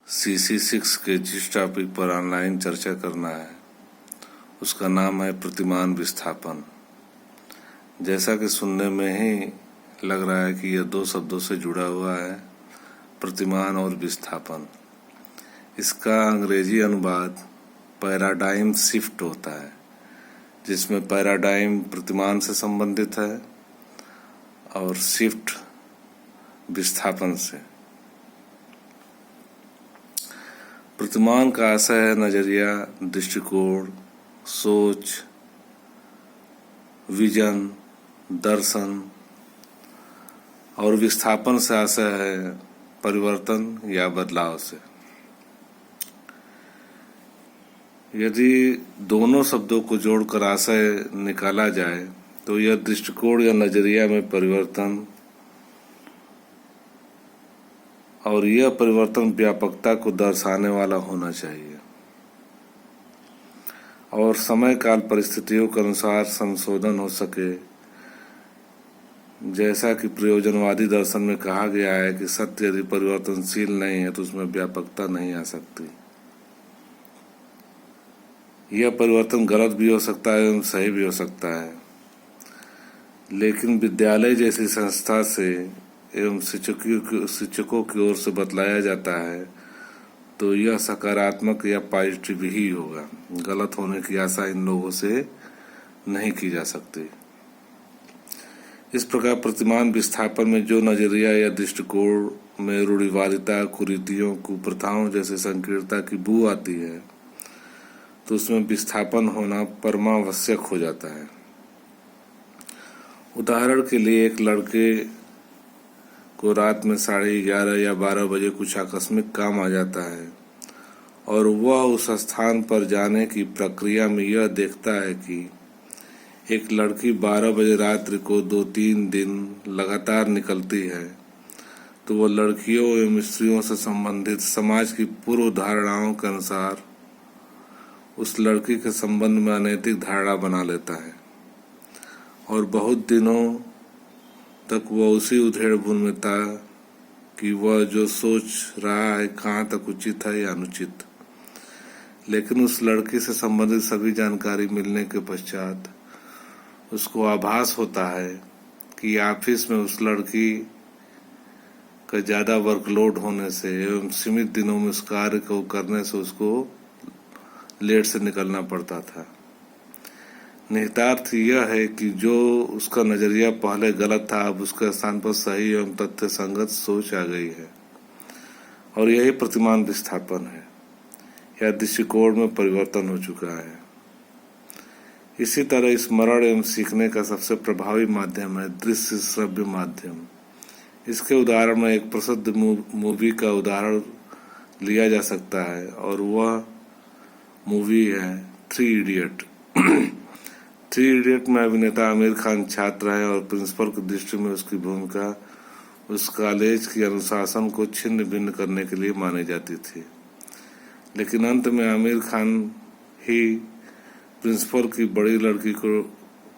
CC6 के जिस topic पर ऑनलाइन चर्चा करना है उसका नाम है प्रतिमान विस्थापन। जैसा कि सुनने में ही लग रहा है कि यह दो शब्दों से जुड़ा हुआ है, प्रतिमान और विस्थापन। इसका अंग्रेजी अनुवाद पैराडाइम शिफ्ट होता है, जिसमें पैराडाइम प्रतिमान से संबंधित है और शिफ्ट विस्थापन से। प्रतिमान का आशय है नजरिया, दृष्टिकोण, सोच, विजन, दर्शन, और विस्थापन से आशय है परिवर्तन या बदलाव से। यदि दोनों शब्दों को जोड़कर आशय निकाला जाए तो यह दृष्टिकोण या नजरिया में परिवर्तन, और यह परिवर्तन व्यापकता को दर्शाने वाला होना चाहिए और समय काल परिस्थितियों के अनुसार संशोधन हो सके। जैसा कि प्रयोजनवादी दर्शन में कहा गया है कि सत्य यदि परिवर्तनशील नहीं है तो उसमें व्यापकता नहीं आ सकती। यह परिवर्तन गलत भी हो सकता है एवं सही भी हो सकता है, लेकिन विद्यालय जैसी संस्था से एवं शिक्षकों की ओर से बतलाया जाता है तो यह सकारात्मक या पॉजिटिव ही होगा। गलत होने की आशा इन लोगों से नहीं की जा सकती। इस प्रकार प्रतिमान विस्थापन में जो नजरिया या दृष्टिकोण में रूढ़िवादिता, कुरीतियों, कुप्रथाओं जैसे संकीर्णता की बू आती है तो उसमें विस्थापन होना परमावश्यक हो जाता है। उदाहरण के लिए, एक लड़के को रात में 11:30 या 12 बजे कुछ आकस्मिक काम आ जाता है और वह उस स्थान पर जाने की प्रक्रिया में यह देखता है कि एक लड़की 12 बजे रात्रि को 2-3 दिन लगातार निकलती है, तो वह लड़कियों एवं स्त्रियों से संबंधित समाज की पूर्व धारणाओं के अनुसार उस लड़की के संबंध में अनैतिक धारणा बना लेता है और बहुत दिनों तक वह उसी उधेड़-बुन में था कि वह जो सोच रहा है कहाँ तक उचित है या अनुचित। लेकिन उस लड़की से संबंधित सभी जानकारी मिलने के पश्चात उसको आभास होता है कि ऑफिस में उस लड़की का ज़्यादा वर्कलोड होने से एवं सीमित दिनों में उस कार्य को करने से उसको लेट से निकलना पड़ता था। निहितार्थ यह है कि जो उसका नजरिया पहले गलत था, अब उसके स्थान पर सही एवं तथ्य संगत सोच आ गई है और यही प्रतिमान विस्थापन है या दृष्टिकोण में परिवर्तन हो चुका है। इसी तरह स्मरण एवं सीखने का सबसे प्रभावी माध्यम है दृश्य श्रव्य माध्यम। इसके उदाहरण में एक प्रसिद्ध मूवी का उदाहरण लिया जा सकता है और वह मूवी है 3 इडियट। 3 इडियट में अभिनेता आमिर खान छात्र है और प्रिंसिपल की दृष्टि में उसकी भूमिका उस कॉलेज की अनुशासन को छिन्न भिन्न करने के लिए मानी जाती थी। लेकिन अंत में आमिर खान ही प्रिंसिपल की बड़ी लड़की को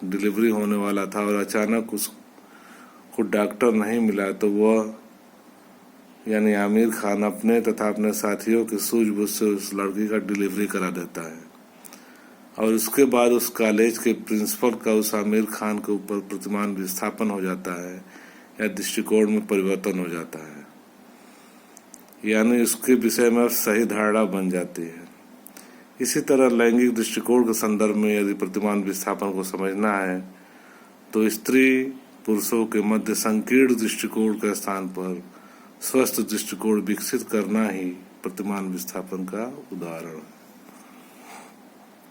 डिलीवरी होने वाला था और अचानक उसको डॉक्टर नहीं मिला तो वह यानी आमिर खान अपने तथा अपने साथियों की सूझबूझ से उस लड़की का डिलीवरी करा देता है और उसके बाद उस कॉलेज के प्रिंसिपल का उस आमिर खान के ऊपर प्रतिमान विस्थापन हो जाता है या दृष्टिकोण में परिवर्तन हो जाता है, यानी उसके विषय में सही धारणा बन जाती है। इसी तरह लैंगिक दृष्टिकोण के संदर्भ में यदि प्रतिमान विस्थापन को समझना है तो स्त्री पुरुषों के मध्य संकीर्ण दृष्टिकोण के स्थान पर स्वस्थ दृष्टिकोण विकसित करना ही प्रतिमान विस्थापन का उदाहरण है।